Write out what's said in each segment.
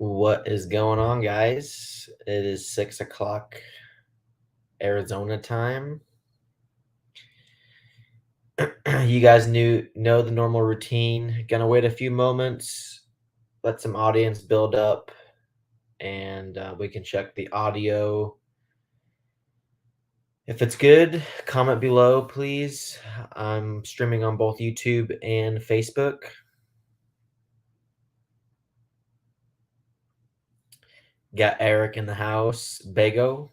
What is going on, guys? It is 6 o'clock Arizona time. You guys know the normal routine. Gonna wait a few moments, let some audience build up, and we can check the audio. If it's good, comment below, please. I'm streaming on both YouTube and Facebook. Got Eric in the house. Bago.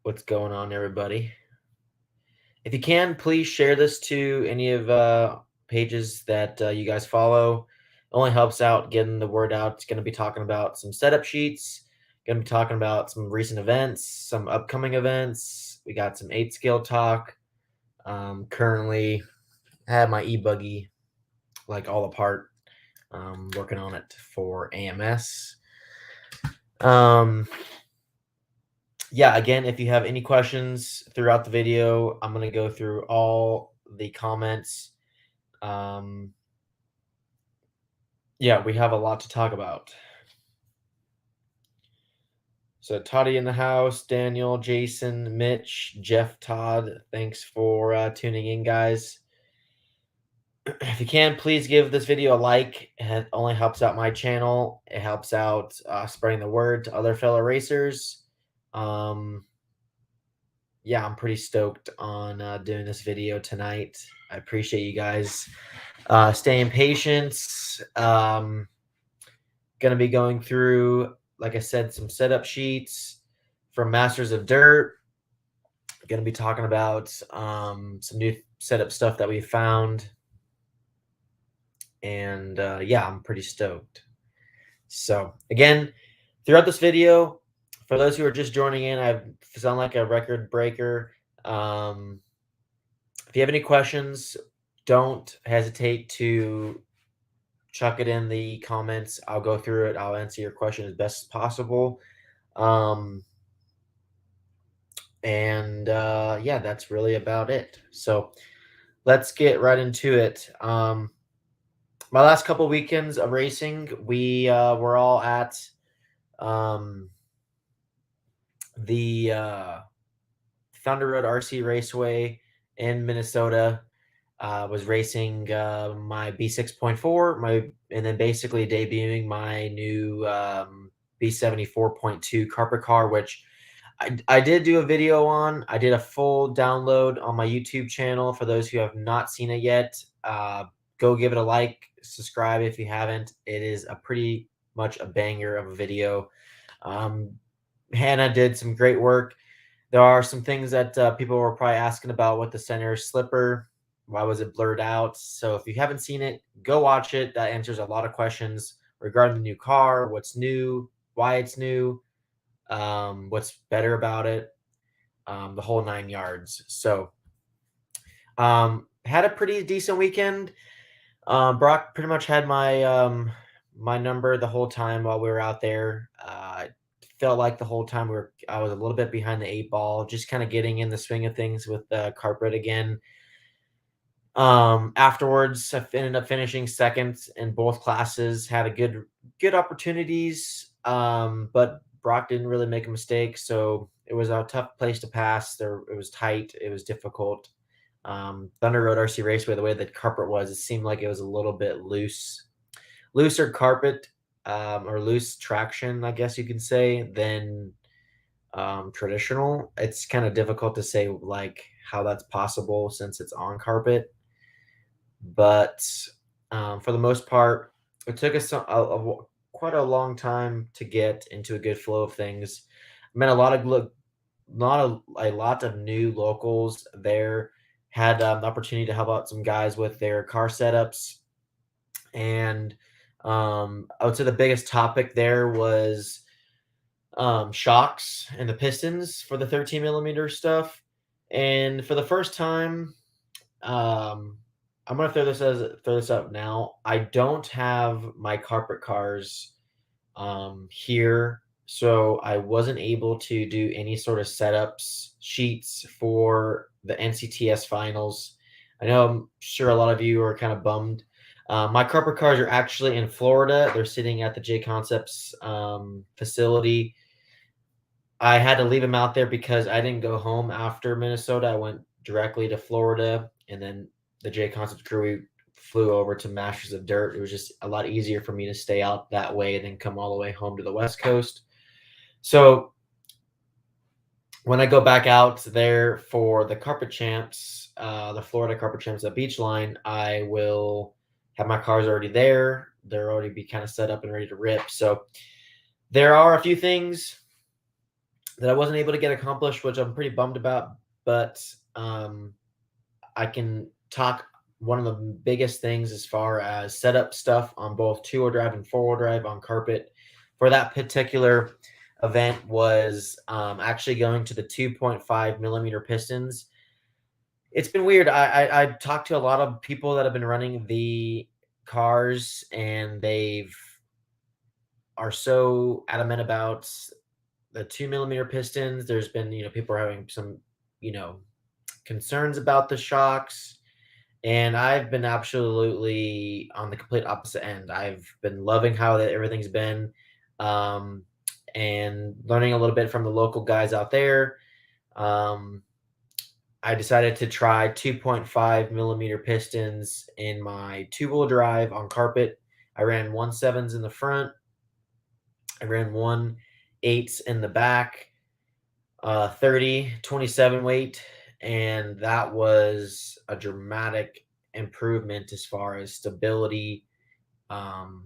What's going on, everybody? If you can, please share this to any of pages that you guys follow. It only helps out getting the word out. It's going to be talking about some setup sheets. Going to be talking about some recent events, some upcoming events. We got some 8-scale talk. Currently, I have my e-buggy like all apart. Working on it for AMS. Yeah, again, if you have any questions throughout the video, I'm going to go through all the comments. Yeah, we have a lot to talk about. So Toddy in the house, Daniel, Jason, Mitch, Jeff, Todd, thanks for tuning in, guys. If you can, please give this video a like. It only helps out my channel. It helps out spreading the word to other fellow racers. Yeah, I'm pretty stoked on doing this video tonight. I appreciate you guys staying patient. Going to be going through, like I said, some setup sheets from Masters of Dirt. Going to be talking about some new setup stuff that we found. And yeah, I'm pretty stoked. So again, throughout this video, for those who are just joining in, I sound like a record breaker. If you have any questions, don't hesitate to chuck it in the comments. I'll go through it. I'll answer your question as best as possible. Yeah, that's really about it. So let's get right into it. My last couple weekends of racing, we were all at the Thunder Road RC Raceway in Minnesota. Was racing my B6.4, and then basically debuting my new B74.2 carpet car, which I did do a video on. I did a full download on my YouTube channel. For those who have not seen it yet, go give it a like, subscribe if you haven't. It is a pretty much a banger of a video. Hannah did some great work. There are some things that people were probably asking about with the center slipper. Why was it blurred out? So if you haven't seen it, go watch it. That answers a lot of questions regarding the new car, what's new, why it's new, what's better about it, the whole 9 yards. So had a pretty decent weekend. Brock pretty much had my my number the whole time while we were out there. Felt like the whole time I was a little bit behind the 8 ball, just kind of getting in the swing of things with the carpet again. Afterwards, I ended up finishing second in both classes. Had a good opportunities, but Brock didn't really make a mistake, so it was a tough place to pass. It was tight. It was difficult. Thunder Road RC Raceway, the way that carpet was, it seemed like it was a little bit looser carpet, or loose traction, I guess you could say, than traditional. It's kind of difficult to say like how that's possible since it's on carpet. But for the most part, it took us quite a long time to get into a good flow of things. I met a lot of new locals there. Had the opportunity to help out some guys with their car setups, and I would say the biggest topic there was shocks and the pistons for the 13mm stuff. And for the first time, I'm gonna throw this up now. I don't have my carpet cars here, so I wasn't able to do any sort of setups sheets for the NCTS finals. I know I'm sure a lot of you are kind of bummed. My carpet cars are actually in Florida. They're sitting at the J Concepts facility. I had to leave them out there because I didn't go home after Minnesota. I went directly to Florida, and then the J Concepts crew we flew over to Masters of Dirt. It was just a lot easier for me to stay out that way than come all the way home to the West Coast. So when I go back out there for the Carpet Champs, the Florida Carpet Champs at Beachline, I will have my cars already there. They're already be kind of set up and ready to rip. So there are a few things that I wasn't able to get accomplished, which I'm pretty bummed about. But I can talk one of the biggest things as far as setup stuff on both two-wheel drive and four-wheel drive on carpet for that particular event was actually going to the 2.5 millimeter pistons. It's been weird. I've talked to a lot of people that have been running the cars, and they've are so adamant about the 2 millimeter pistons. There's been, people are having some, you know, concerns about the shocks. And I've been absolutely on the complete opposite end. I've been loving how that everything's been, um, and learning a little bit from the local guys out there. Um, I decided to try 2.5 millimeter pistons in my two-wheel drive on carpet. I ran 1.7s in the front. I ran 1.8s in the back, 30, 27 weight, and that was a dramatic improvement as far as stability, um,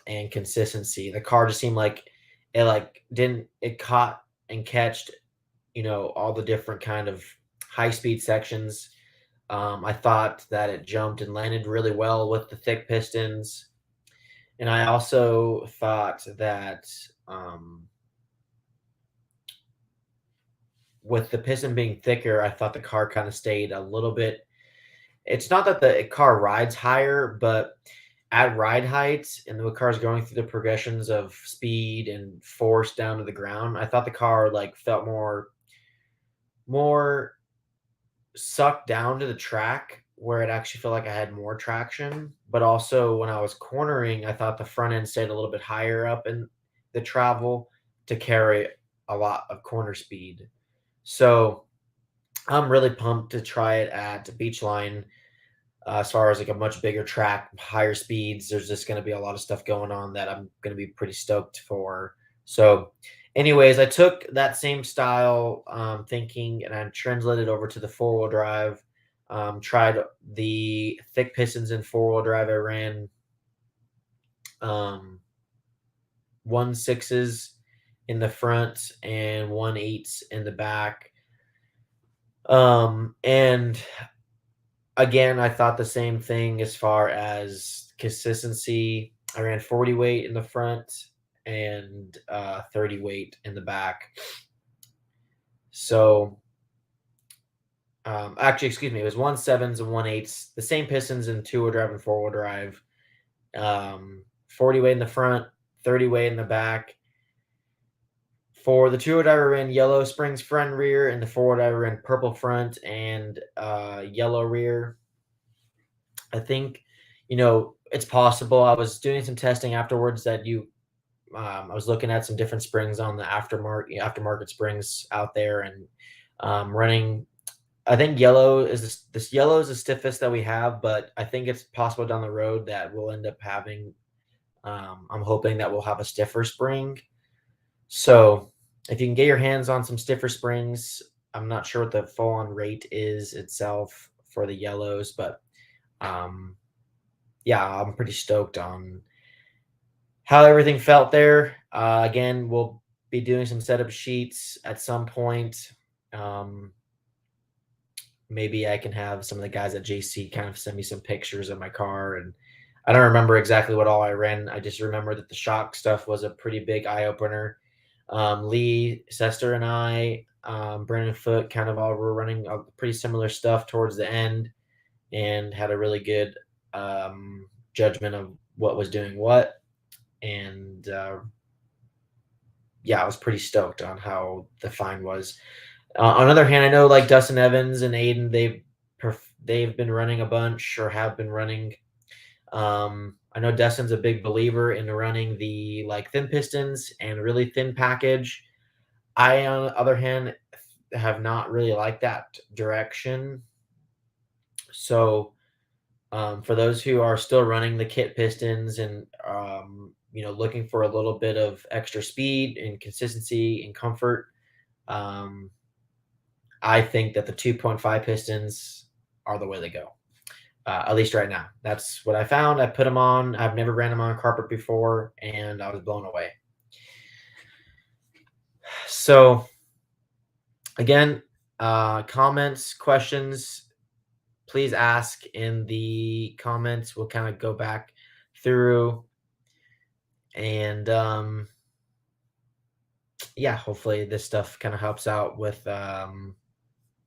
and consistency. The car just seemed like it caught and catched, all the different kind of high speed sections. I thought that it jumped and landed really well with the thick pistons, and I also thought that with the piston being thicker, I thought the car kind of stayed a little bit. It's not that the car rides higher, but at ride heights and the car's going through the progressions of speed and force down to the ground, I thought the car like felt more sucked down to the track where it actually felt like I had more traction. But also when I was cornering, I thought the front end stayed a little bit higher up in the travel to carry a lot of corner speed. So I'm really pumped to try it at Beachline. As far as like a much bigger track, higher speeds, there's just going to be a lot of stuff going on that I'm going to be pretty stoked for. So, anyways, I took that same style thinking and I translated over to the four wheel drive. Tried the thick pistons in four wheel drive. I ran um, 1.6s in the front and 1.8s in the back. And again, I thought the same thing as far as consistency. I ran 40 weight in the front and 30 weight in the back. So, actually, excuse me, it was 1.7s and 1.8s, the same pistons in two-wheel drive and four-wheel drive. 40 weight in the front, 30 weight in the back. For the two-wheel drive, I ran yellow springs front and rear, and the four-wheel drive, I ran purple front and yellow rear. I think, it's possible. I was doing some testing afterwards that I was looking at some different springs on the aftermarket springs out there, and running. I think yellow is this yellow is the stiffest that we have, but I think it's possible down the road that we'll end up having. I'm hoping that we'll have a stiffer spring. So if you can get your hands on some stiffer springs, I'm not sure what the full on rate is itself for the yellows, but um, yeah, I'm pretty stoked on how everything felt there. Again, we'll be doing some setup sheets at some point. Um, Maybe I can have some of the guys at JC kind of send me some pictures of my car. And I don't remember exactly what all I ran. I just remember that the shock stuff was a pretty big eye opener. Lee Sester and I, Brandon Foote, kind of all were running a pretty similar stuff towards the end, and had a really good judgment of what was doing what. And yeah, I was pretty stoked on how the find was. On the other hand, I know like Dustin Evans and Aiden, they've been running a bunch or have been running I know Destin's a big believer in running the like thin pistons and really thin package. I, on the other hand, have not really liked that direction. So, for those who are still running the kit pistons and looking for a little bit of extra speed and consistency and comfort, um, I think that the 2.5 pistons are the way to go. At least right now. That's what I found. I put them on. I've never ran them on carpet before, and I was blown away. So, again, comments, questions, please ask in the comments. We'll kind of go back through and yeah, hopefully this stuff kind of helps out with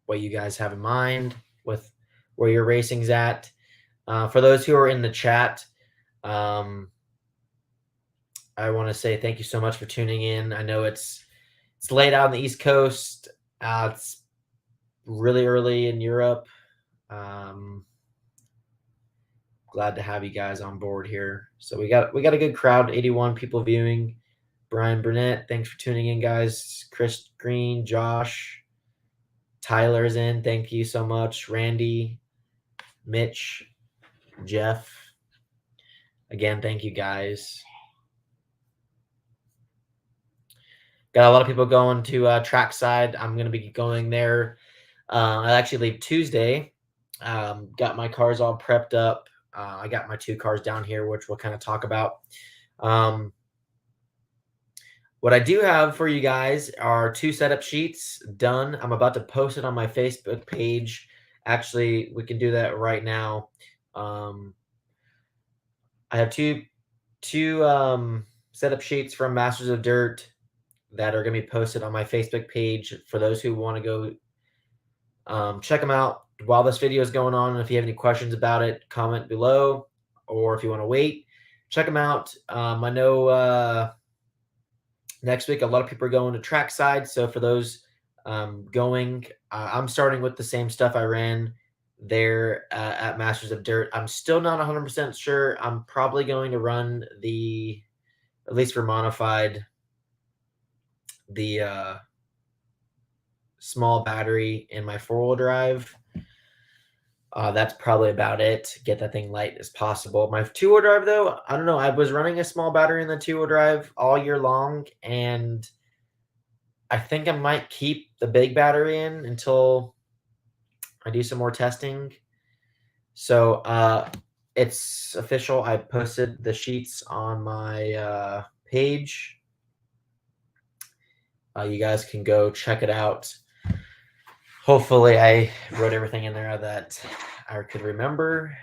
what you guys have in mind with where your racing's at. For those who are in the chat, um, I want to say thank you so much for tuning in. I know it's late out on the East Coast. It's really early in Europe. Glad to have you guys on board here. So we got a good crowd, 81 people viewing. Brian Burnett, thanks for tuning in, guys. Chris Green, Josh, Tyler's in. Thank you so much. Randy, Mitch, Jeff. Again, thank you guys. Got a lot of people going to trackside. I'm going to be going there. I actually leave Tuesday. Got my cars all prepped up. I got my 2 cars down here, which we'll kind of talk about. What I do have for you guys are 2 setup sheets done. I'm about to post it on my Facebook page. Actually, we can do that right now. I have two setup sheets from Masters of Dirt that are going to be posted on my Facebook page for those who want to go check them out while this video is going on. And if you have any questions about it, comment below, or if you want to wait, check them out. I know next week a lot of people are going to trackside, so for those going, I'm starting with the same stuff I ran there at Masters of Dirt. I'm still not 100% sure. I'm probably going to run at least for modified, the small battery in my 4-wheel drive. That's probably about it. Get that thing light as possible. My 2-wheel drive, though, I don't know. I was running a small battery in the 2-wheel drive all year long, and I think I might keep the big battery in until I do some more testing. So it's official. I posted the sheets on my page. You guys can go check it out. Hopefully I wrote everything in there that I could remember.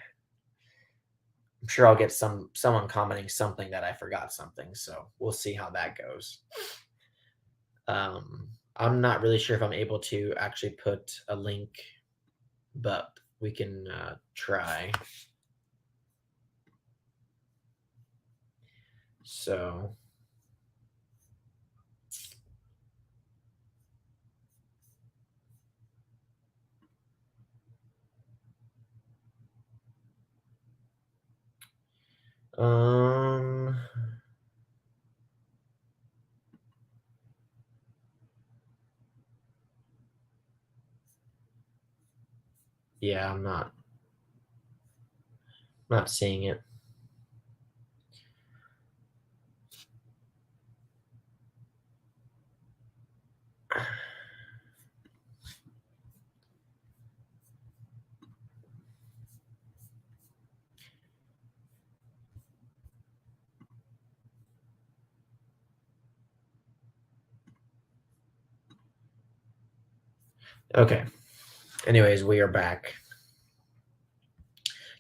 I'm sure I'll get someone commenting something that I forgot something, so we'll see how that goes. I'm not really sure if I'm able to actually put a link, but we can try. So yeah, I'm not seeing it. Okay. Anyways, we are back.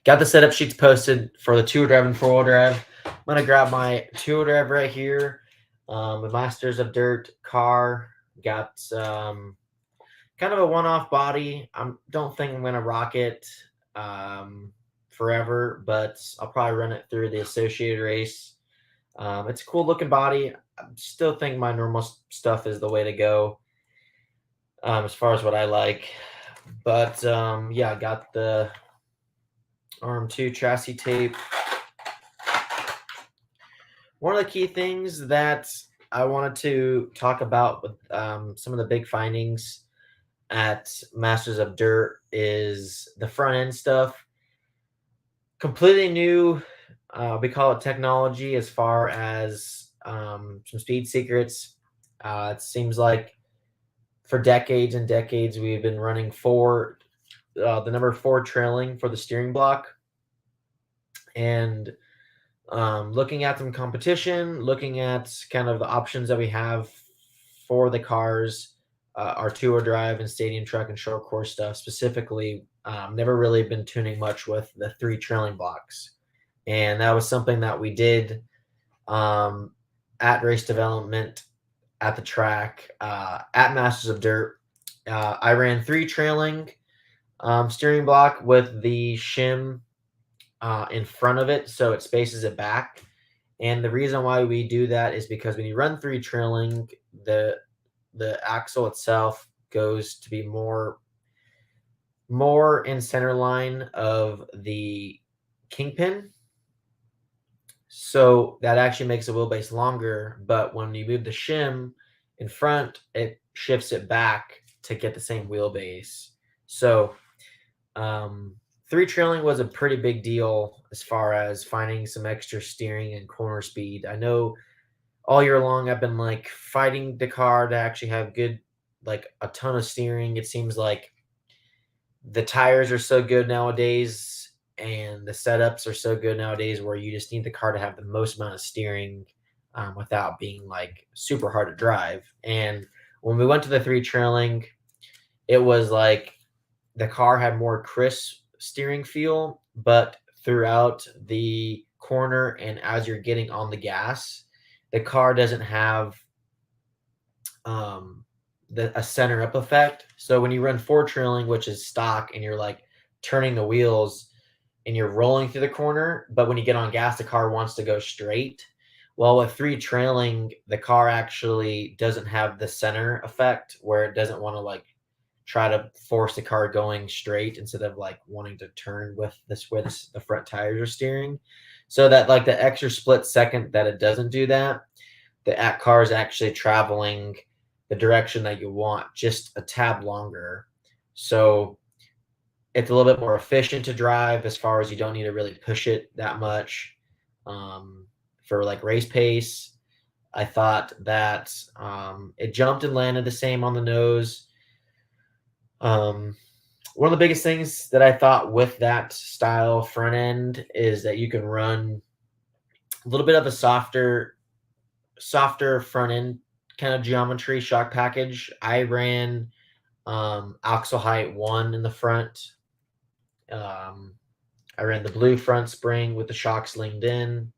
Got the setup sheets posted for the 2-wheel drive and 4-wheel drive. I'm going to grab my 2-wheel drive right here. The Masters of Dirt car. Got kind of a one-off body. I don't think I'm going to rock it forever, but I'll probably run it through the associated race. It's a cool looking body. I still think my normal stuff is the way to go as far as what I like. But yeah, I got the RM2 chassis tape. One of the key things that I wanted to talk about with some of the big findings at Masters of Dirt is the front end stuff. Completely new, we call it technology as far as some speed secrets. It seems like for decades and decades we've been running the number four trailing for the steering block, and looking at some competition, looking at kind of the options that we have for the cars, our two-wheel drive and stadium truck and short course stuff specifically. Never really been tuning much with the three trailing blocks, and that was something that we did um, at race development at the track at Masters of Dirt. I ran three trailing steering block with the shim in front of it, so it spaces it back. And the reason why we do that is because when you run three trailing, the axle itself goes to be more in center line of the kingpin. So that actually makes the wheelbase longer. But when you move the shim in front, it shifts it back to get the same wheelbase. So three trailing was a pretty big deal as far as finding some extra steering and corner speed. I know all year long I've been like fighting the car to actually have good, like a ton of steering. It seems like the tires are so good nowadays and the setups are so good nowadays where you just need the car to have the most amount of steering without being like super hard to drive. And when we went to the three trailing, it was like the car had more crisp steering feel, but throughout the corner and as you're getting on the gas, the car doesn't have a center up effect. So when you run four trailing, which is stock, and you're like turning the wheels and you're rolling through the corner, but when you get on gas, the car wants to go straight. Well, with three trailing, the car actually doesn't have the center effect where it doesn't want to like try to force the car going straight instead of like wanting to turn with this way the front tires are steering. So that like the extra split second that it doesn't do that, the car is actually traveling the direction that you want, just a tab longer. So it's a little bit more efficient to drive as far as you don't need to really push it that much for like race pace. I thought that it jumped and landed the same on the nose. One of the biggest things that I thought with that style front end is that you can run a little bit of a softer front end kind of geometry shock package. I ran axle height 1 in the front. I ran the blue front spring with the shocks leaned in,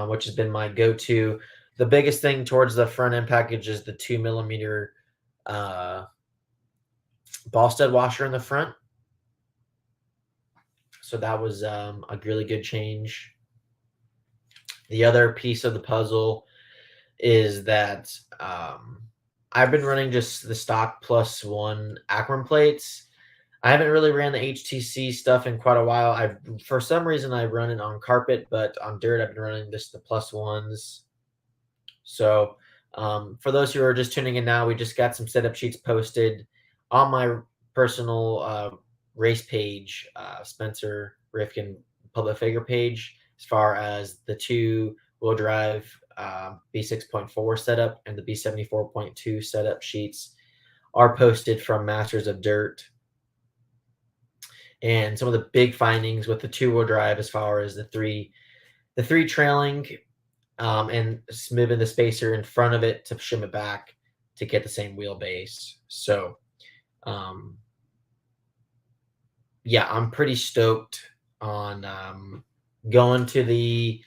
which has been my go-to. The biggest thing towards the front end package is the 2 millimeter ball stud washer in the front. So that was a really good change. The other piece of the puzzle is that I've been running just the stock +1 Akron plates. I haven't really ran the HTC stuff in quite a while. For some reason I run it on carpet, but on dirt I've been running just the +1s. So for those who are just tuning in now, we just got some setup sheets posted on my personal race page, Spencer Rifkin public figure page, as far as the two-wheel drive B6.4 setup and the B74.2 setup sheets are posted from Masters of Dirt. And some of the big findings with the two-wheel drive as far as the three trailing and moving the spacer in front of it to shim it back to get the same wheelbase. So yeah, I'm pretty stoked on going to the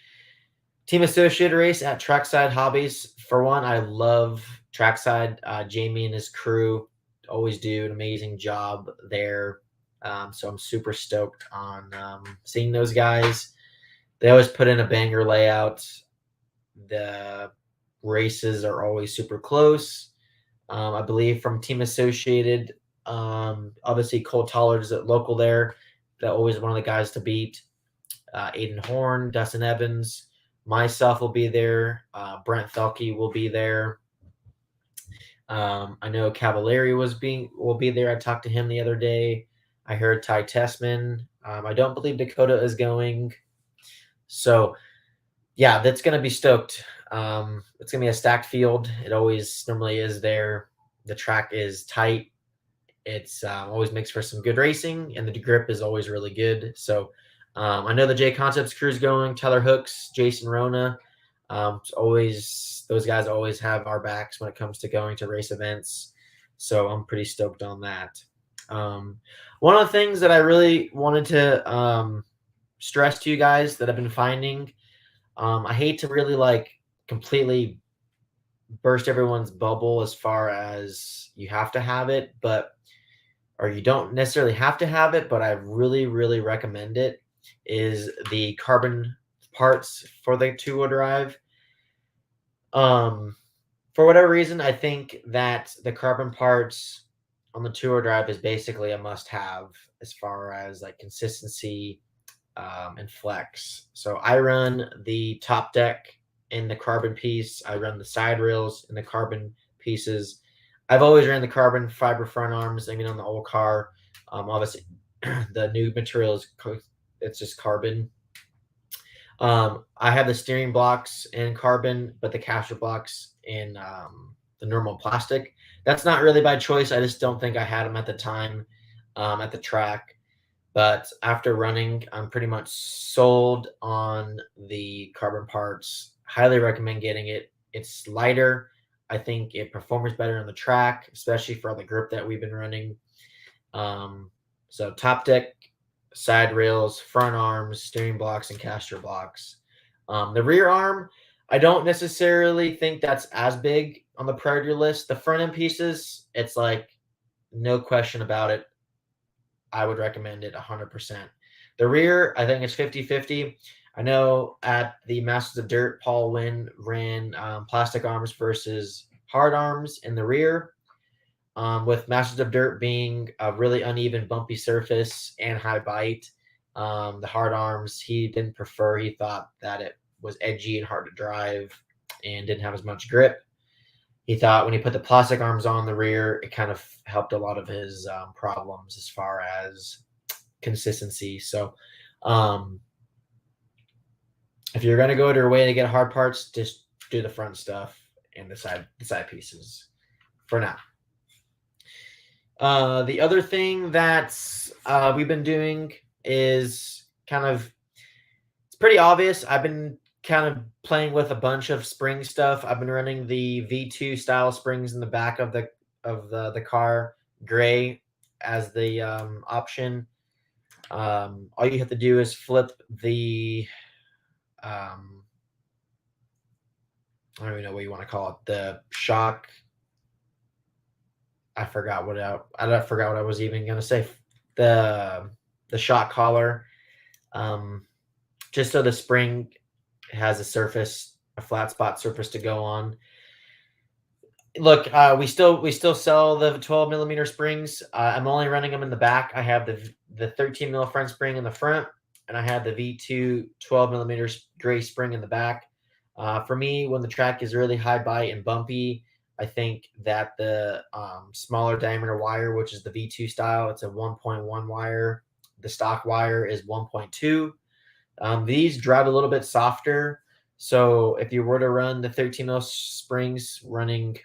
Team Associated race at Trackside Hobbies. For one, I love Trackside. Jamie and his crew always do an amazing job there. So I'm super stoked on seeing those guys. They always put in a banger layout. The races are always super close. I believe from Team Associated, obviously Cole Tollard is a local there. That always one of the guys to beat. Aiden Horn, Dustin Evans, Myself will be there. Brent Felke will be there. I know Cavallari will be there. I talked to him the other day. I heard Ty Tessman. I don't believe Dakota is going. So yeah, that's gonna be stoked. It's gonna be a stacked field. It always normally is there. The track is tight. It's always makes for some good racing, and the grip is always really good. So I know the J Concepts crew's going. Tyler Hooks, Jason Rona. It's always those guys always have our backs when it comes to going to race events. So I'm pretty stoked on that. One of the things that I really wanted to stress to you guys that I've been finding, I hate to really like completely burst everyone's bubble as far as you have to have it, but or you don't necessarily have to have it, but I really, really recommend it, is the carbon parts for the two-wheel drive. Um, for whatever reason, I think that the carbon parts on the two-wheel drive is basically a must-have as far as like consistency and flex. So I run the top deck in the carbon piece. I run the side rails in the carbon pieces. I've always ran the carbon fiber front arms. I mean, on the old car, obviously the new material is it's just carbon. I have the steering blocks in carbon, but the caster blocks in the normal plastic. That's not really by choice. I just don't think I had them at the time at the track. But after running, I'm pretty much sold on the carbon parts. Highly recommend getting it. It's lighter. I think it performs better on the track, especially for the grip that we've been running. So top deck, side rails, front arms, steering blocks, and caster blocks. The rear arm, I don't necessarily think that's as big on the priority list. The front end pieces, it's like no question about it. I would recommend it 100%. The rear, I think it's 50-50. I know at the Masters of Dirt, Paul Wynn ran plastic arms versus hard arms in the rear. With Masters of Dirt being a really uneven, bumpy surface and high bite, the hard arms he didn't prefer. He thought that it was edgy and hard to drive and didn't have as much grip. He thought when he put the plastic arms on the rear, it kind of helped a lot of his problems as far as consistency. So, if you're going to go to your way to get hard parts, just do the front stuff and the side pieces for now. The other thing that we've been doing is it's pretty obvious. I've been kind of playing with a bunch of spring stuff. I've been running the V2 style springs in the back of the car, gray as the option. All you have to do is flip the I don't even know what you want to call it. The shock. I forgot what I was even gonna say. The shock collar. Just so the spring has a flat spot surface to go on. Look, we still sell the 12 millimeter springs. I'm only running them in the back. I have the 13 mil front spring in the front, and I have the V2 12 millimeters gray spring in the back. For me, when the track is really high bite and bumpy, I think that the smaller diameter wire, which is the V2 style, it's a 1.1 wire. The stock wire is 1.2. These drive a little bit softer. So if you were to run the 13 mil springs running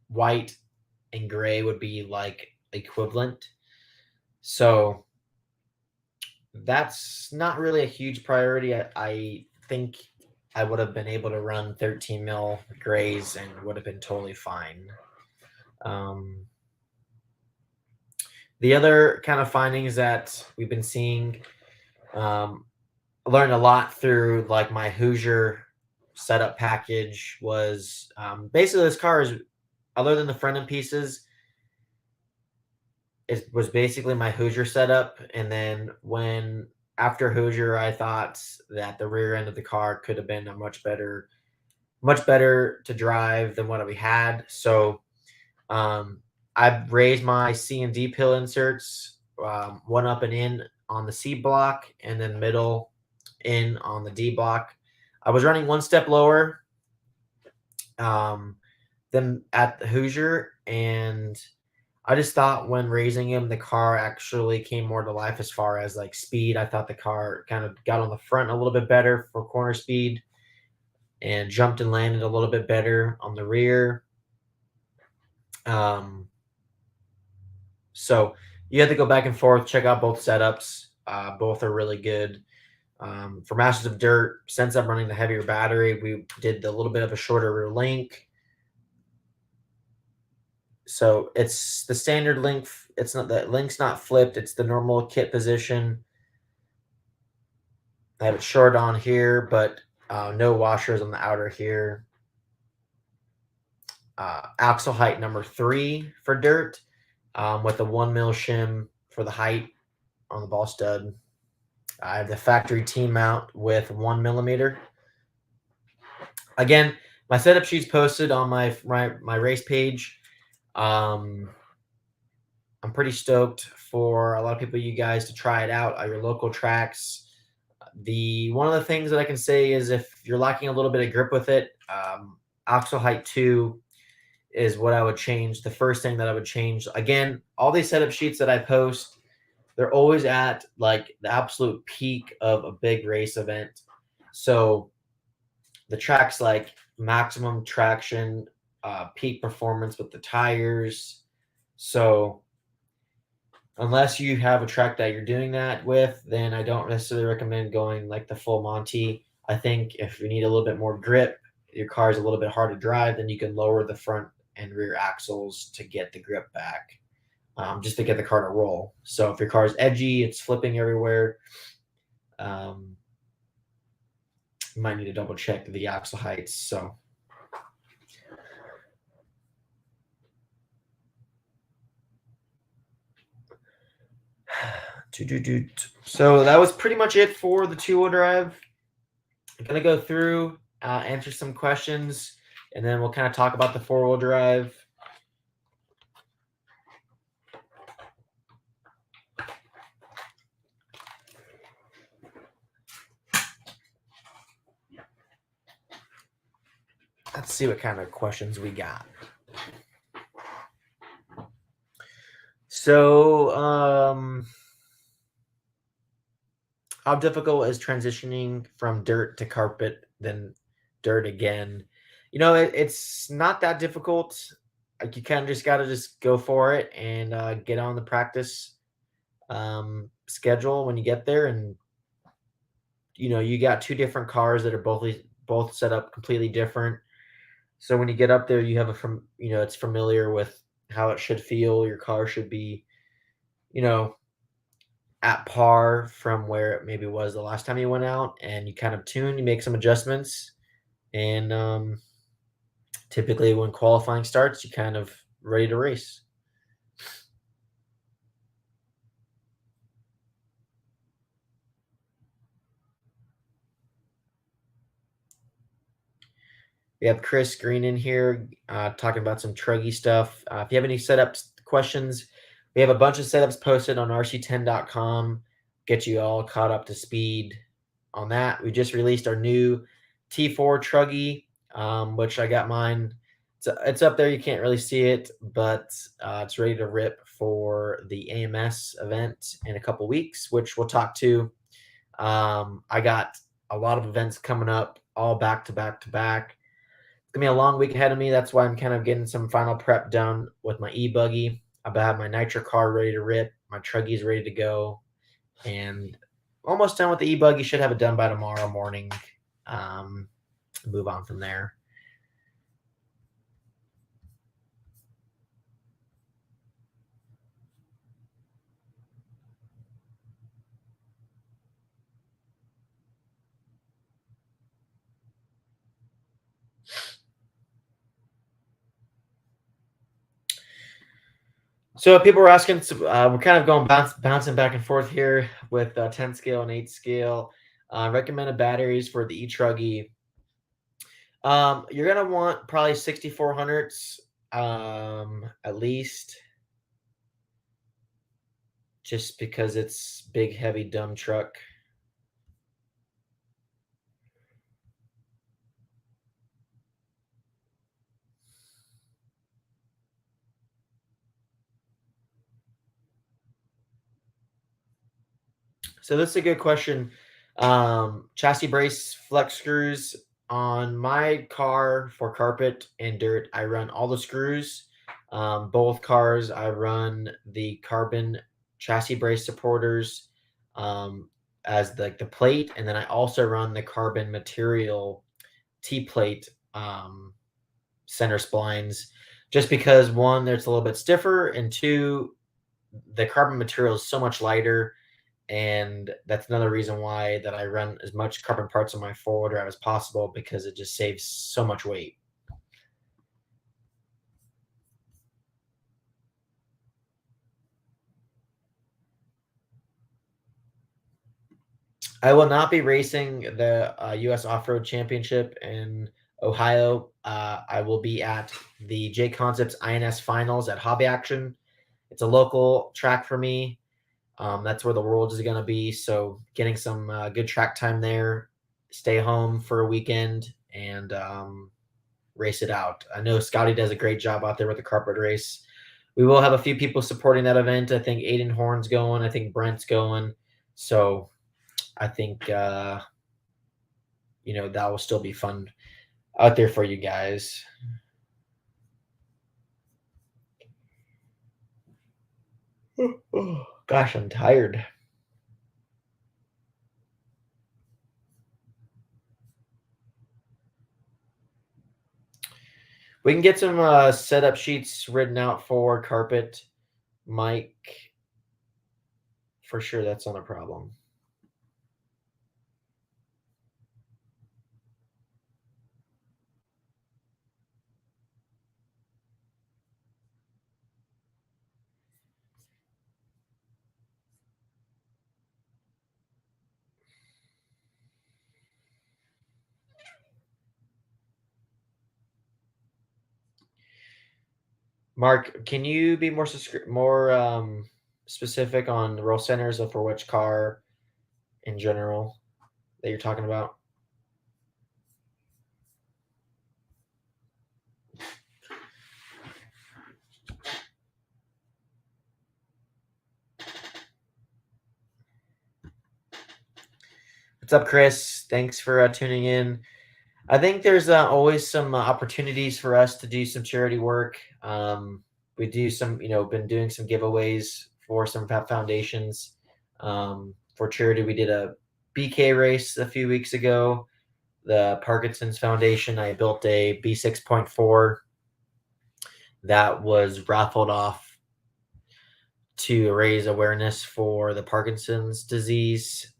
white and gray would be like equivalent. So that's not really a huge priority. I think I would have been able to run 13 mil grays and would have been totally fine. The other kind of findings that we've been seeing, learned a lot through like my Hoosier setup package was basically this car is, other than the front end pieces, it was basically my Hoosier setup. And then when after Hoosier, I thought that the rear end of the car could have been a much better to drive than what we had. So I raised my C and D pill inserts, one up and in on the C block, and then middle in on the D block. I was running one step lower um, than at the Hoosier, and I just thought when raising him, the car actually came more to life as far as like speed. I thought the car kind of got on the front a little bit better for corner speed and jumped and landed a little bit better on the rear. Um, so you have to go back and forth, check out both setups. Both are really good. For Masters of Dirt, since I'm running the heavier battery, we did a little bit of a shorter rear link. So it's the standard link. It's not the link's not flipped. It's the normal kit position. I have it short on here, but no washers on the outer here. Axle height number 3 for dirt, with a 1 mil shim for the height on the ball stud. I have the factory T mount with 1 millimeter. Again, my setup sheet's posted on my race page. I'm pretty stoked for a lot of people, you guys, to try it out at your local tracks. One of the things that I can say is if you're lacking a little bit of grip with it, axle height 2 is what I would change. The first thing that I would change. Again, all these setup sheets that I post, they're always at like the absolute peak of a big race event. So the track's like maximum traction, peak performance with the tires. So unless you have a track that you're doing that with, then I don't necessarily recommend going like the full Monty. I think if you need a little bit more grip, your car is a little bit hard to drive, then you can lower the front and rear axles to get the grip back, just to get the car to roll. So if your car is edgy, it's flipping everywhere, um, you might need to double check the axle heights. So so that was pretty much it for the two-wheel drive. I'm gonna go through, answer some questions, and then we'll kind of talk about the four-wheel drive. Let's see what kind of questions we got. So, how difficult is transitioning from dirt to carpet, then dirt again? It's not that difficult. Like you kind of just got to just go for it and get on the practice schedule when you get there, and you got two different cars that are both set up completely different. So when you get up there, you have it's familiar with how it should feel. Your car should be, you know, at par from where it maybe was the last time you went out, and you kind of you make some adjustments, and typically when qualifying starts, you kind of ready to race. We have Chris Green in here talking about some truggy stuff. If you have any setups questions, we have a bunch of setups posted on rc10.com. Get you all caught up to speed on that. We just released our new T4 truggy, which I got mine. It's up there. You can't really see it, but it's ready to rip for the AMS event in a couple weeks, which we'll talk to. I got a lot of events coming up, all back to back to back. It's gonna be a long week ahead of me. That's why I'm kind of getting some final prep done with my e-buggy. I have my nitro car ready to rip. My truggy's ready to go, and almost done with the e-buggy. Should have it done by tomorrow morning. Move on from there. So people were asking, we're kind of bouncing back and forth here with 10 scale and 8 scale. Recommended batteries for the e-truggy. You're gonna want probably 6400s, at least, just because it's big, heavy, dumb truck. So this is a good question. Chassis brace flex screws on my car for carpet and dirt. I run all the screws. Both cars, I run the carbon chassis brace supporters as the plate, and then I also run the carbon material T plate center splines, just because one, it's a little bit stiffer, and two, the carbon material is so much lighter, and that's another reason why that I run as much carbon parts on my forward drive as possible because it just saves so much weight. I will not be racing the U.S. Off-Road Championship in Ohio. I will be at the J Concepts INS Finals at Hobby Action. It's a local track for me. That's where the Worlds is going to be. So getting some good track time there, stay home for a weekend, and race it out. I know Scotty does a great job out there with the carpet race. We will have a few people supporting that event. I think Aiden Horn's going. I think Brent's going. So I think that will still be fun out there for you guys. Gosh, I'm tired. We can get some setup sheets written out for carpet, Mike. For sure, that's not a problem. Mark, can you be more specific on the roll centers for which car in general that you're talking about? What's up, Chris? Thanks for tuning in. I think there's always some opportunities for us to do some charity work. We do some, been doing some giveaways for some foundations for charity. We did a BK race a few weeks ago. The Parkinson's Foundation. I built a B6.4 that was raffled off to raise awareness for the Parkinson's disease.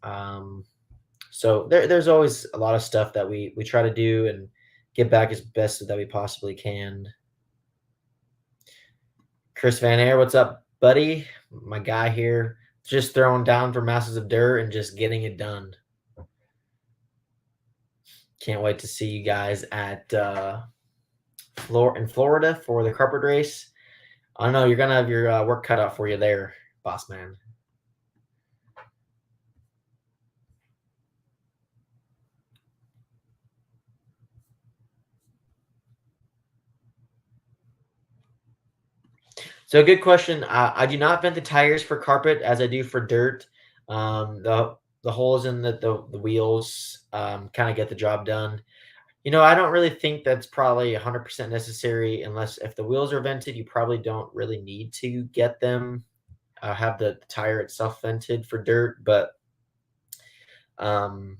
So there's always a lot of stuff that we try to do and get back as best that we possibly can. Chris Van Air, what's up, buddy? My guy here, just throwing down for masses of dirt and just getting it done. Can't wait to see you guys at in Florida for the carpet race. I know you're gonna have your work cut out for you there, boss man. So good question. I do not vent the tires for carpet as I do for dirt. The holes in the wheels kind of get the job done. I don't really think that's probably 100% necessary unless if the wheels are vented, you probably don't really need to get them have the tire itself vented for dirt, but um,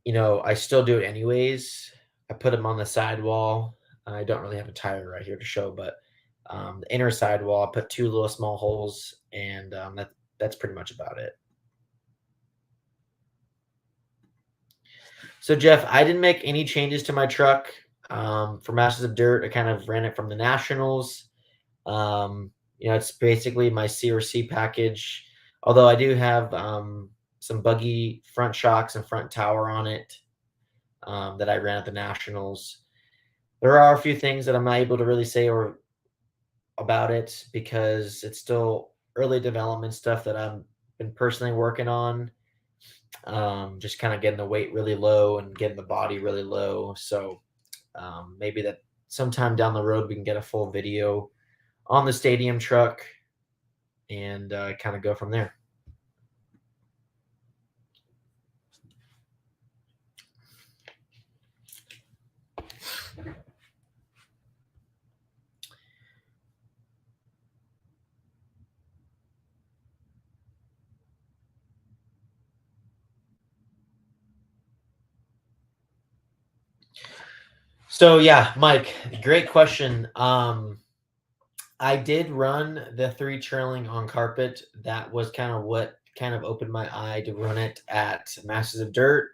I still do it anyways. I put them on the sidewall. I don't really have a tire right here to show, but the inner sidewall, I put two little small holes, and that's pretty much about it. So Jeff, I didn't make any changes to my truck for Masters of Dirt. I kind of ran it from the Nationals. It's basically my CRC package. Although I do have some buggy front shocks and front tower on it that I ran at the Nationals. There are a few things that I'm not able to really say about it because it's still early development stuff that I've been personally working on. Just kind of getting the weight really low and getting the body really low. So maybe that sometime down the road we can get a full video on the stadium truck. and kind of go from there. So yeah, Mike, great question. I did run the three trailing on carpet. That was kind of what kind of opened my eye to run it at Masters of Dirt.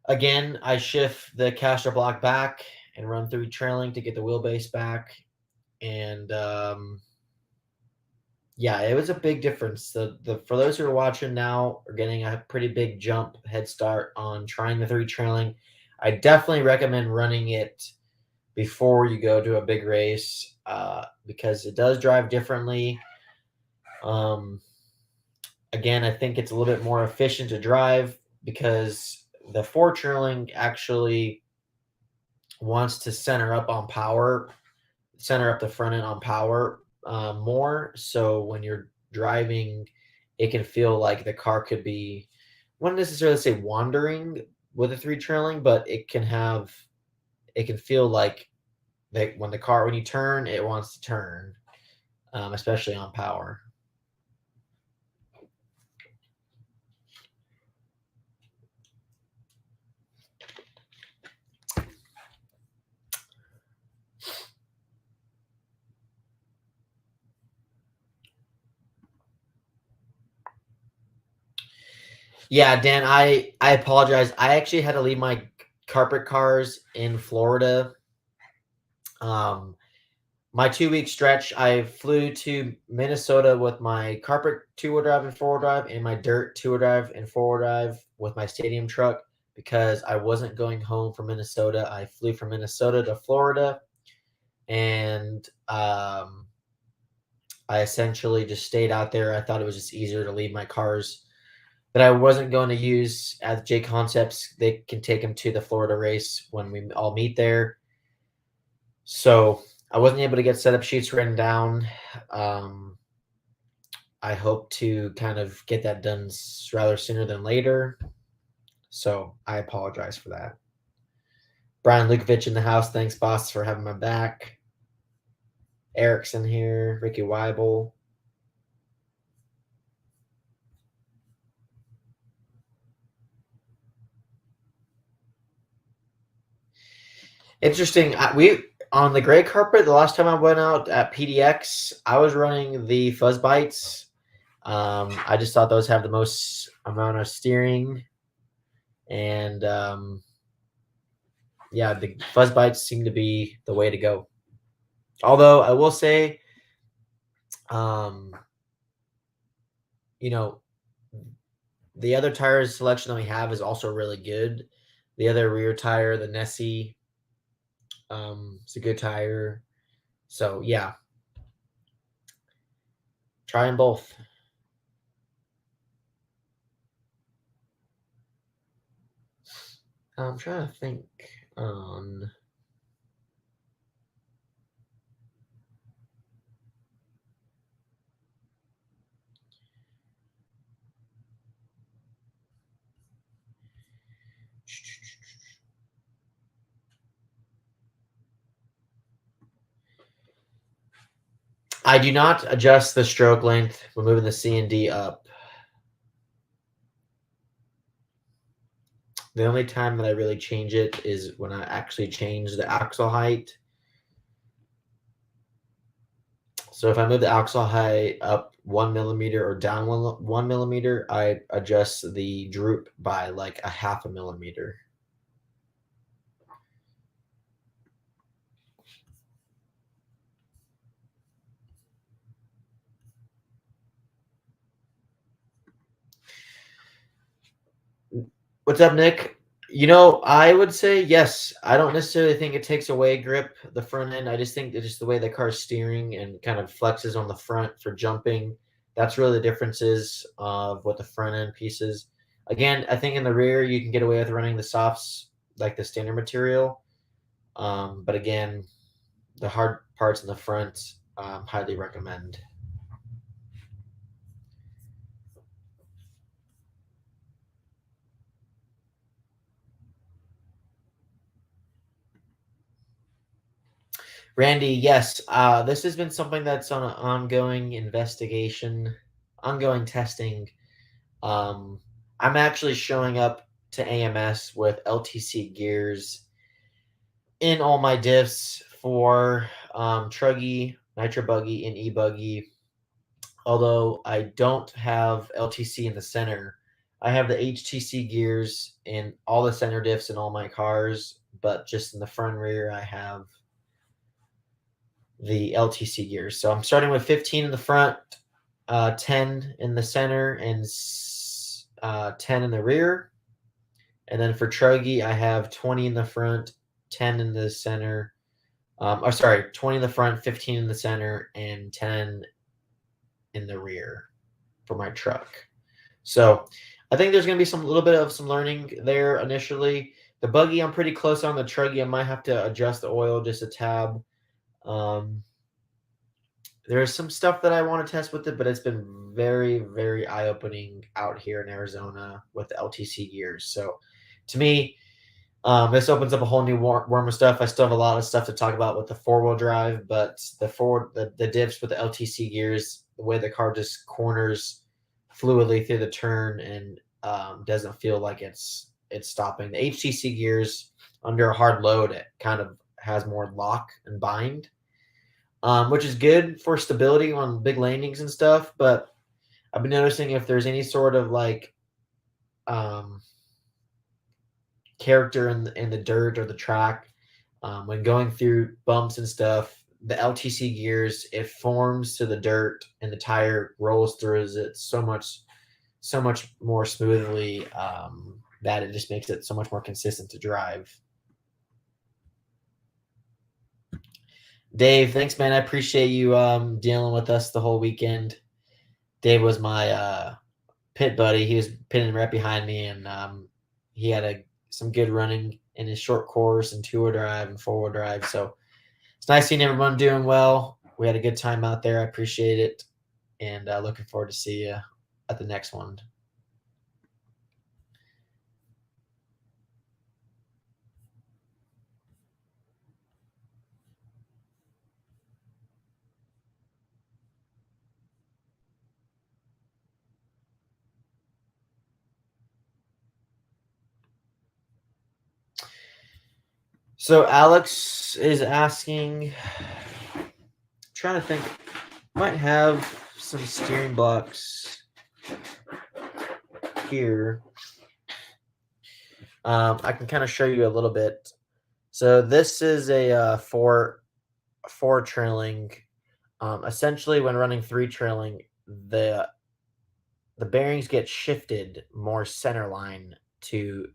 Again, I shift the caster block back and run three trailing to get the wheelbase back. And yeah, it was a big difference. The for those who are watching now are getting a pretty big jump head start on trying the three trailing. I definitely recommend running it before you go to a big race because it does drive differently. Um, Again, I think it's a little bit more efficient to drive because the four trailing actually wants to center up on power, center up the front end on power more. So when you're driving, it can feel like the car could be, wouldn't necessarily say wandering with a three trailing, but it can feel like that when you turn, it wants to turn, especially on power. Yeah, Dan, I apologize. I actually had to leave my carpet cars in Florida. Um, my 2 week stretch, I flew to Minnesota with my carpet two-wheel drive and four-wheel drive, and my dirt two-wheel drive and four-wheel drive with my stadium truck because I wasn't going home from Minnesota. I flew from Minnesota to Florida, and I essentially just stayed out there. I thought it was just easier to leave my cars that I wasn't going to use at J Concepts. They can take them to the Florida race when we all meet there. So I wasn't able to get setup sheets written down. Um, I hope to kind of get that done rather sooner than later. So I apologize for that. Brian Lukovic in the house. Thanks, boss, for having my back. Eric's in here. Ricky Weibel. Interesting. We on the gray carpet. The last time I went out at PDX, I was running the Fuzz Bites. I just thought those have the most amount of steering, and yeah, the Fuzz Bites seem to be the way to go. Although I will say, um, you know, the other tires selection that we have is also really good. The other rear tire, the Nessie, it's a good tire. So yeah, try them both. I'm trying to think on. I do not adjust the stroke length when moving the C and D up. The only time that I really change it is when I actually change the axle height. So if I move the axle height up 1 millimeter or down 1 millimeter, I adjust the droop by like a half a millimeter. What's up, Nick? I would say yes. I don't necessarily think it takes away grip, the front end. I just think it's just the way the car's steering and kind of flexes on the front for jumping. That's really the differences of what the front end piece is. Again, I think in the rear you can get away with running the softs like the standard material. But again, the hard parts in the front, highly recommend. Randy, yes, this has been something that's on an ongoing investigation, ongoing testing. Um, I'm actually showing up to AMS with LTC gears in all my diffs for Truggy, Nitro Buggy, and E-Buggy. Although I don't have LTC in the center, I have the HTC gears in all the center diffs in all my cars, but just in the front and rear, I have the LTC gears. So I'm starting with 15 in the front, 10 in the center, and 10 in the rear. And then for Truggy, I have 20 in the front, 10 in the center. Or sorry, 20 in the front, 15 in the center, and 10 in the rear for my truck. So I think there's going to be some little bit of some learning there initially. The buggy, I'm pretty close on. The Truggy, I might have to adjust the oil just a tab. Um, there's some stuff that I want to test with it, but it's been very, very eye opening out here in Arizona with the LTC gears. So to me, this opens up a whole new worm of stuff. I still have a lot of stuff to talk about with the four-wheel drive, but the diffs with the LTC gears, the way the car just corners fluidly through the turn and doesn't feel like it's stopping. The HTC gears under a hard load, it kind of has more lock and bind, which is good for stability on big landings and stuff. But I've been noticing if there's any sort of like um, character in the dirt or the track when going through bumps and stuff, the LTC gears, it forms to the dirt and the tire rolls through it so much more smoothly that it just makes it so much more consistent to drive. Dave, thanks, man. I appreciate you dealing with us the whole weekend. Dave was my pit buddy. He was pitting right behind me, and he had some good running in his short course and two-wheel drive and four-wheel drive. So it's nice seeing everyone doing well. We had a good time out there. I appreciate it, and looking forward to see you at the next one. So Alex is asking, trying to think, might have some steering blocks here. I can kind of show you a little bit. So this is a four trailing. Essentially, when running three trailing, the bearings get shifted more center line to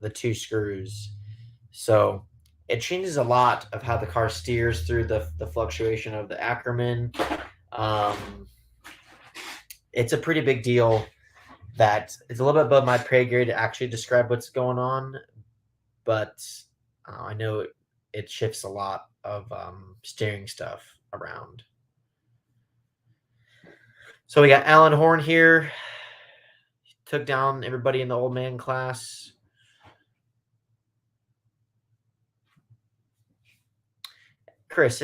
the two screws. So it changes a lot of how the car steers through the fluctuation of the Ackerman. It's a pretty big deal that it's a little bit above my pay grade to actually describe what's going on, but I know it shifts a lot of steering stuff around. So we got Alan Horn here. Took down everybody in the old man class. Chris,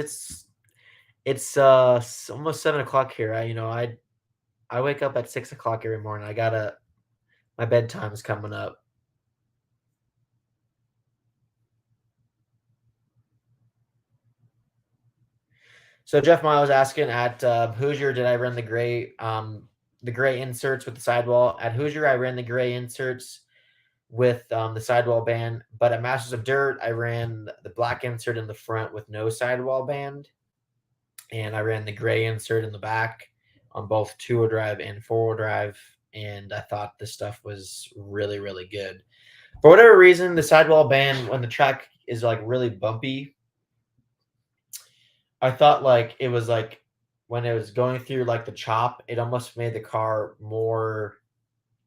it's almost 7 o'clock here. I wake up at 6 o'clock every morning. My bedtime is coming up. So Jeff Miles asking at Hoosier, did I run the gray inserts with the sidewall? At Hoosier, I ran the gray inserts with the sidewall band, but at Masters of Dirt, I ran the black insert in the front with no sidewall band, and I ran the gray insert in the back on both two-wheel drive and four-wheel drive, and I thought this stuff was really, really good. For whatever reason, the sidewall band, when the track is like really bumpy, I thought like it was like when it was going through like the chop, it almost made the car more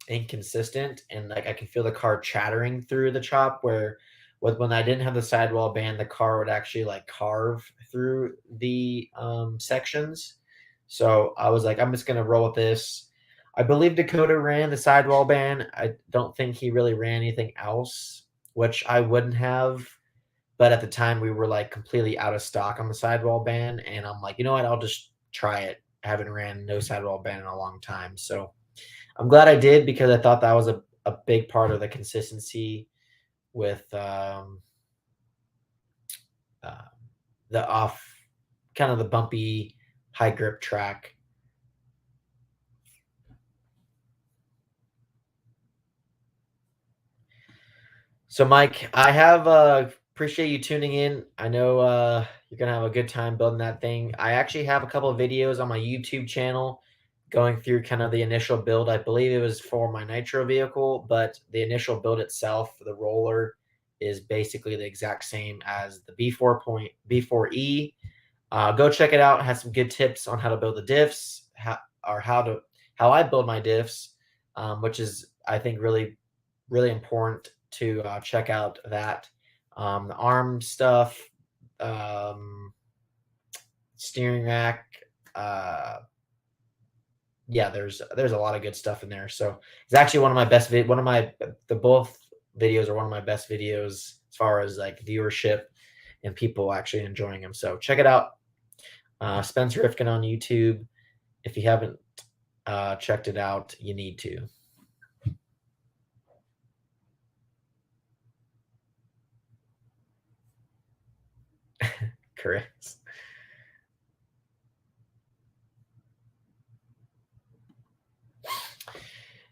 inconsistent, and like I can feel the car chattering through the chop where when I didn't have the sidewall band, the car would actually like carve through the sections. So I was like, I'm just gonna roll with this. I believe Dakota ran the sidewall band. I don't think he really ran anything else, which I wouldn't have but at the time we were like completely out of stock on the sidewall band, and I'm like, you know what, I'll just try it. I haven't ran no sidewall band in a long time, so I'm glad I did because I thought that was a big part of the consistency with uh, the off, kind of the bumpy, high grip track. So, Mike, I have appreciate you tuning in. I know you're gonna have a good time building that thing. I actually have a couple of videos on my YouTube channel going through kind of the initial build. I believe it was for my nitro vehicle, but the initial build itself, the roller, is basically the exact same as the B4E. Go check it out. It has some good tips on how to build the diffs, how I build my diffs, which is I think really important to check out that. The arm stuff, um, steering rack. Uh, yeah, there's a lot of good stuff in there. So it's actually one of my best one of my the both videos are one of my best videos as far as like viewership and people actually enjoying them. So check it out. Spencer Rifkin on YouTube. If you haven't checked it out, you need to. Correct.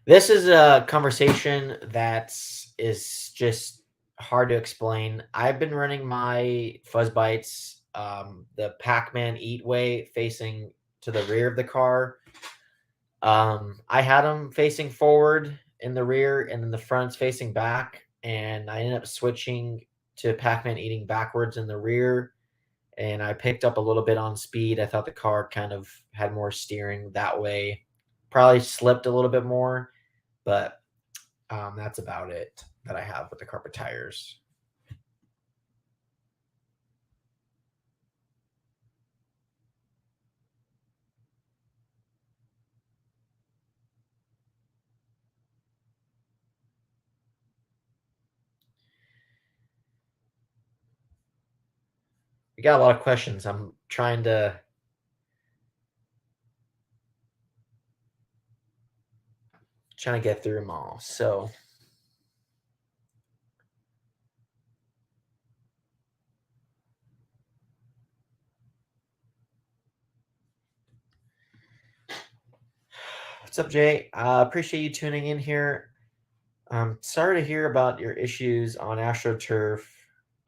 This is a conversation that is just hard to explain. I've been running my fuzz bites, the Pac-Man Eat Way facing to the rear of the car. I had them facing forward in the rear, and then the front's facing back. And I ended up switching to Pac-Man eating backwards in the rear. And I picked up a little bit on speed. I thought the car kind of had more steering that way. Probably slipped a little bit more, but that's about it that I have with the carpet tires. We got a lot of questions. I'm trying to get through them all. So what's up, Jay? Appreciate you tuning in here. Sorry to hear about your issues on AstroTurf.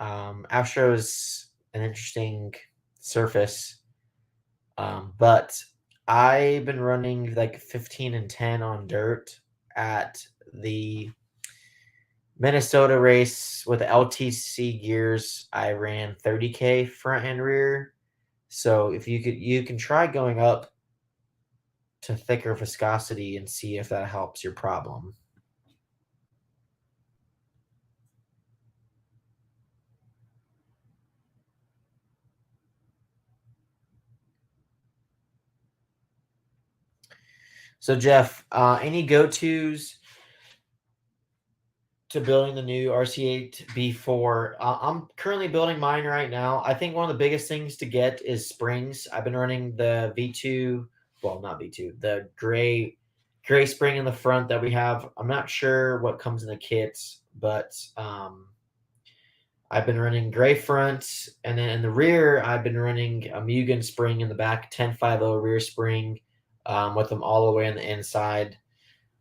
Astro is an interesting surface, but I've been running like 15 and 10 on dirt at the Minnesota race with the LTC gears. I ran 30K front and rear. So if you can try going up to thicker viscosity and see if that helps your problem. So Jeff, any go-tos to building the new RC8 B4? I'm currently building mine right now. I think one of the biggest things to get is springs. I've been running the V2, well, not V2, the gray spring in the front that we have. I'm not sure what comes in the kits, but I've been running gray fronts, and then in the rear, I've been running a Mugen spring in the back, 1050 rear spring, with them all the way on the inside.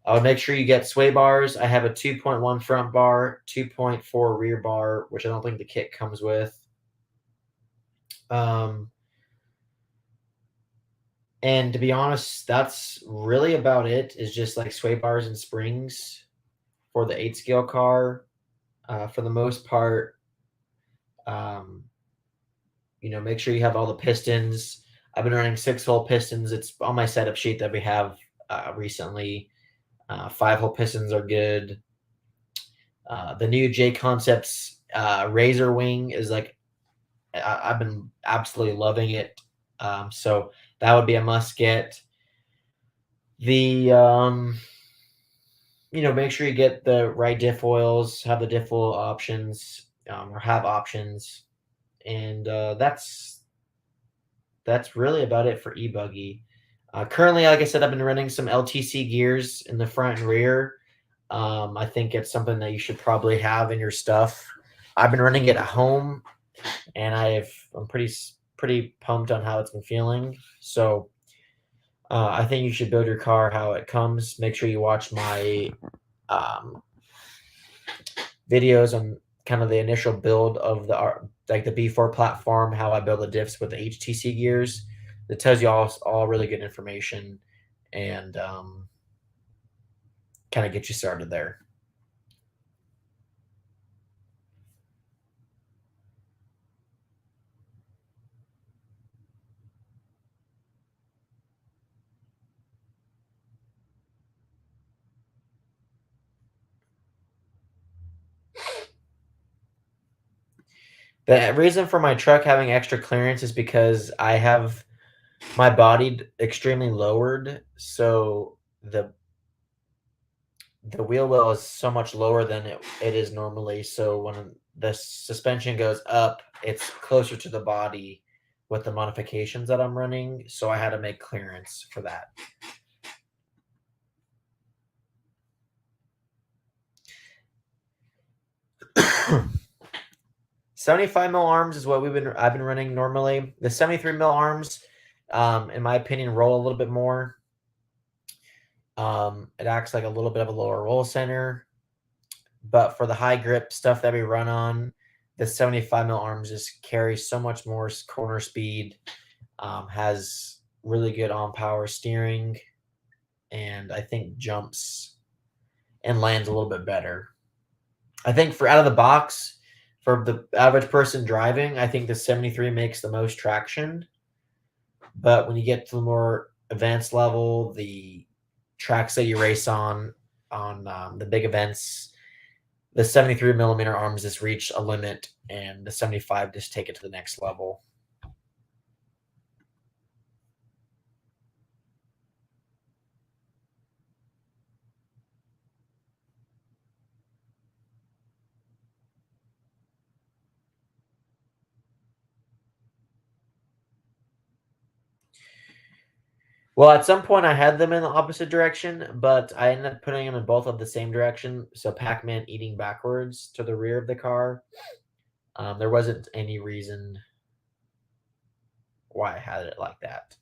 I would make sure you get sway bars. I have a 2.1 front bar, 2.4 rear bar, which I don't think the kit comes with. Um, and to be honest, that's really about it. Is just like sway bars and springs for the 8 scale car. For the most part, um, make sure you have all the pistons. I've been running 6-hole pistons. It's on my setup sheet that we have recently. 5-hole pistons are good. The new J Concepts Razor Wing is like I've been absolutely loving it. So that would be a must get. The make sure you get the right diff oils, have the diff oil options. or have options, and that's really about it for e-buggy. Currently, like I said, I've been running some LTC gears in the front and rear. I think it's something that you should probably have in your stuff. I've been running it at home, and I'm pretty pumped on how it's been feeling. So I think you should build your car how it comes. Make sure you watch my um, videos on kind of the initial build of like the B4 platform, how I build the diffs with the HTC gears. That tells you all really good information and kind of get you started there. The reason for my truck having extra clearance is because I have my body extremely lowered, so the wheel well is so much lower than it is normally. So when the suspension goes up, it's closer to the body with the modifications that I'm running. So I had to make clearance for that. 75 mil arms is what I've been running normally. The 73 mil arms, in my opinion, roll a little bit more. It acts like a little bit of a lower roll center, but for the high grip stuff that we run on, the 75 mil arms just carry so much more corner speed. Has really good on power steering, and I think jumps and lands a little bit better. I think for out of the box, for the average person driving, I think the 73 makes the most traction. But when you get to the more advanced level, the tracks that you race on the big events, the 73 millimeter arms just reach a limit, and the 75 just take it to the next level. Well, at some point I had them in the opposite direction, but I ended up putting them in both of the same direction. So Pac-Man eating backwards to the rear of the car. There wasn't any reason why I had it like that.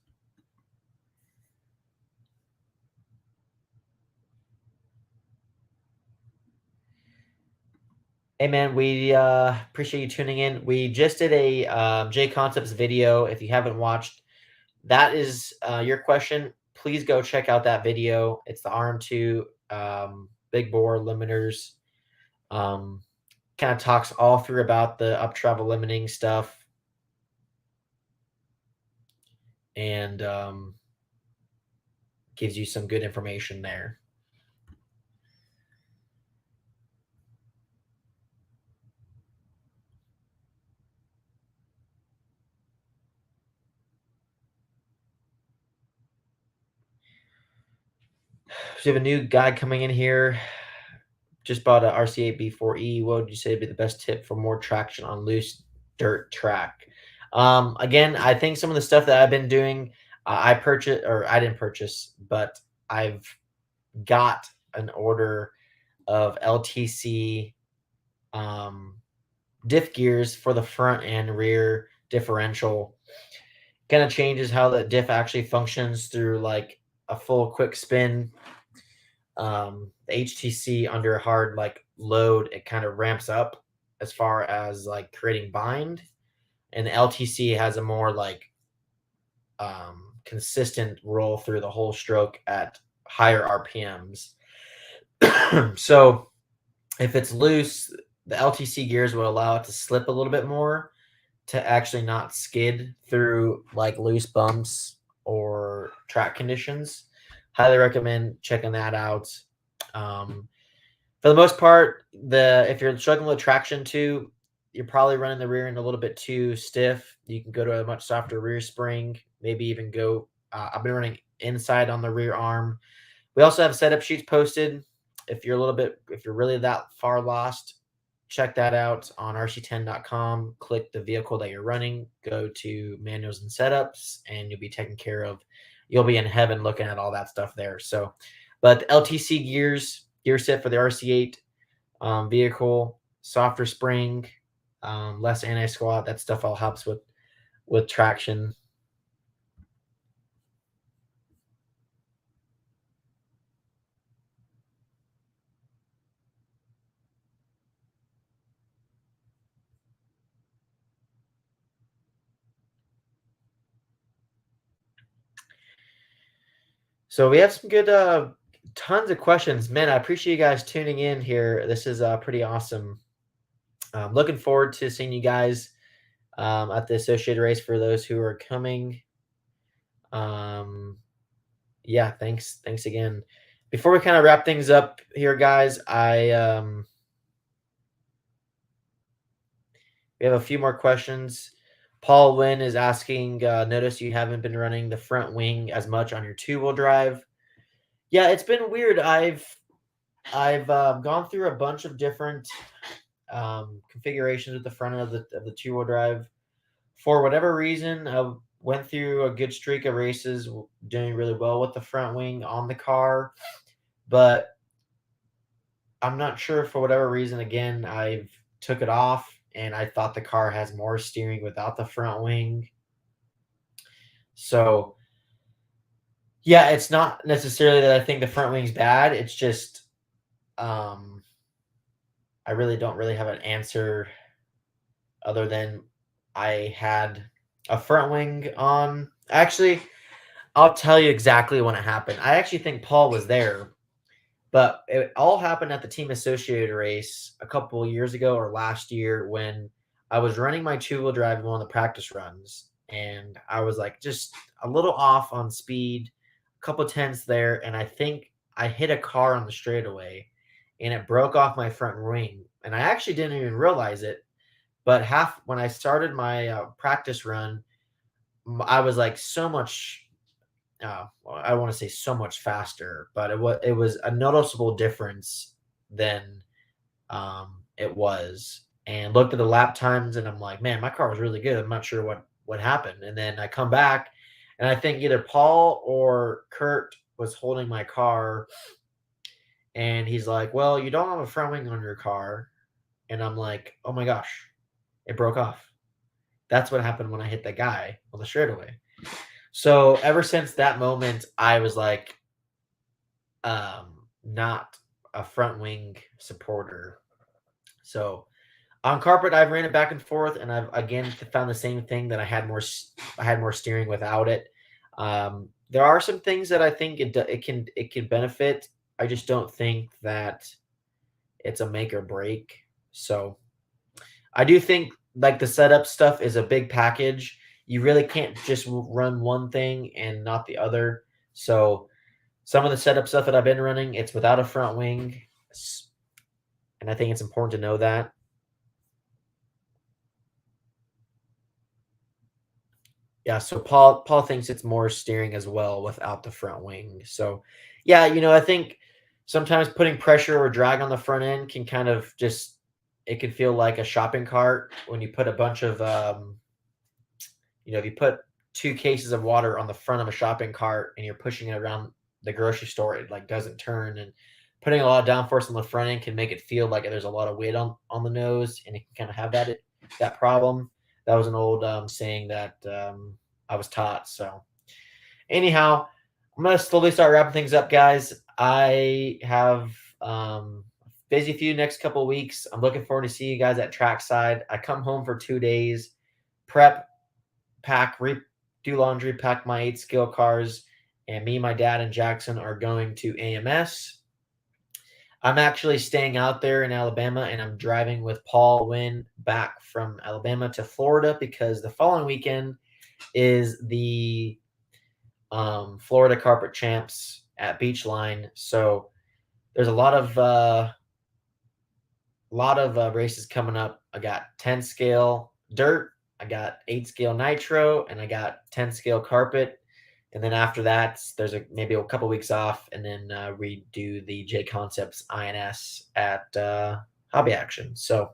Hey man, we appreciate you tuning in. We just did a J Concepts video. If you haven't watched, that is your question. Please go check out that video. It's the RM2 big bore limiters. Um, Kind of talks all through about the up travel limiting stuff and gives you some good information there. So you have a new guy coming in here. Just bought a RC8 B4E. What would you say would be the best tip for more traction on loose dirt track? Again, I think some of the stuff that I've been doing, I purchased, or I didn't purchase, but I've got an order of LTC diff gears for the front and rear differential. Kind of changes how the diff actually functions through like a full quick spin. The HTC under a hard like load, it kind of ramps up as far as like creating bind, and the LTC has a more like consistent roll through the whole stroke at higher RPMs. So if it's loose, the LTC gears will allow it to slip a little bit more to actually not skid through like loose bumps or track conditions. Highly recommend checking that out. Um, for the most part, the if you're struggling with traction too, you're probably running the rear end a little bit too stiff. You can go to a much softer rear spring, maybe even go. I've been running inside on the rear arm. We also have setup sheets posted. If you're really that far lost, check that out on rc10.com. Click the vehicle that you're running, go to manuals and setups, and you'll be taken care of. You'll be in heaven looking at all that stuff there. So, but the LTC gear set for the RC8 vehicle, softer spring, less anti-squat. That stuff all helps with traction. So we have some good, tons of questions. Man, I appreciate you guys tuning in here. This is pretty awesome. Looking forward to seeing you guys at the associated race for those who are coming. Yeah, thanks again. Before we kind of wrap things up here, guys, we have a few more questions. Paul Wynn is asking, notice you haven't been running the front wing as much on your two-wheel drive. Yeah, it's been weird. I've gone through a bunch of different configurations at the front of the two-wheel drive. For whatever reason, I went through a good streak of races doing really well with the front wing on the car, but I'm not sure for whatever reason. Again, I've took it off, and I thought the car has more steering without the front wing. So yeah, it's not necessarily that I think the front wing's bad. It's just um, I really don't really have an answer other than I had a front wing on. Actually, I'll tell you exactly when it happened. I actually think Paul was there, but it all happened at the Team Associated race a couple of years ago or last year when I was running my two-wheel drive in one of the practice runs, and I was like just a little off on speed, a couple tenths there, and I think I hit a car on the straightaway, and it broke off my front wing, and I actually didn't even realize it. But half when I started my practice run, I was like so much. Well, I want to say so much faster, but it was a noticeable difference than it was. And looked at the lap times, and I'm like, man, my car was really good. I'm not sure what happened. And then I come back, and I think either Paul or Kurt was holding my car, and he's like, well, you don't have a front wing on your car, and I'm like, oh my gosh, it broke off. That's what happened when I hit the guy on the straightaway. So ever since that moment, I was like, not a front wing supporter. So on carpet, I've ran it back and forth, and I've again found the same thing that I had more steering without it. There are some things that I think it can benefit. I just don't think that it's a make or break. So I do think like the setup stuff is a big package. You really can't just run one thing and not the other. So some of the setup stuff that I've been running, it's without a front wing, and I think it's important to know that. Yeah, so Paul thinks it's more steering as well without the front wing. So, yeah, I think sometimes putting pressure or drag on the front end can kind of just it can feel like a shopping cart when you put a bunch of if you put 2 cases of water on the front of a shopping cart and you're pushing it around the grocery store, it, like, doesn't turn, and putting a lot of downforce on the front end can make it feel like there's a lot of weight on the nose, and it can kinda have that problem. That was an old, saying that, I was taught, so anyhow, I'm gonna slowly start wrapping things up, guys. I have, busy few next couple weeks. I'm looking forward to see you guys at trackside. I come home for 2 days, prep, do laundry, pack my 8 scale cars, and me, my dad, and Jackson are going to AMS. I'm actually staying out there in Alabama, and I'm driving with Paul Wynn back from Alabama to Florida because the following weekend is the Florida Carpet Champs at Beachline. So there's a lot of races coming up. I got 10 scale dirt, I got 8 scale nitro, and I got 10 scale carpet. And then after that, there's maybe a couple weeks off, and then we do the J Concepts INS at Hobby Action. So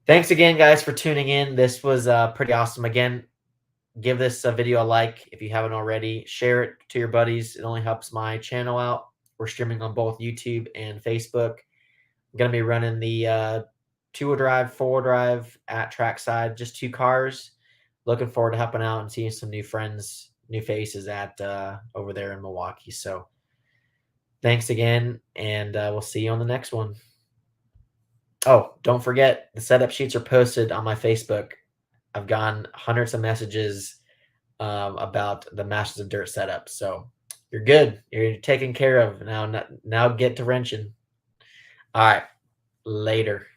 Thanks again, guys, for tuning in. This was pretty awesome. Again, give this video a like if you haven't already. Share it to your buddies. It only helps my channel out. We're streaming on both YouTube and Facebook. I'm going to be running the two-wheel drive, four-wheel drive at trackside, just 2 cars. Looking forward to helping out and seeing some new friends, new faces at over there in Milwaukee. So thanks again, and we'll see you on the next one. Oh, don't forget, the setup sheets are posted on my Facebook. I've gotten hundreds of messages about the Masters of Dirt setup. So you're good. You're taken care of now. Now get to wrenching. All right. Later.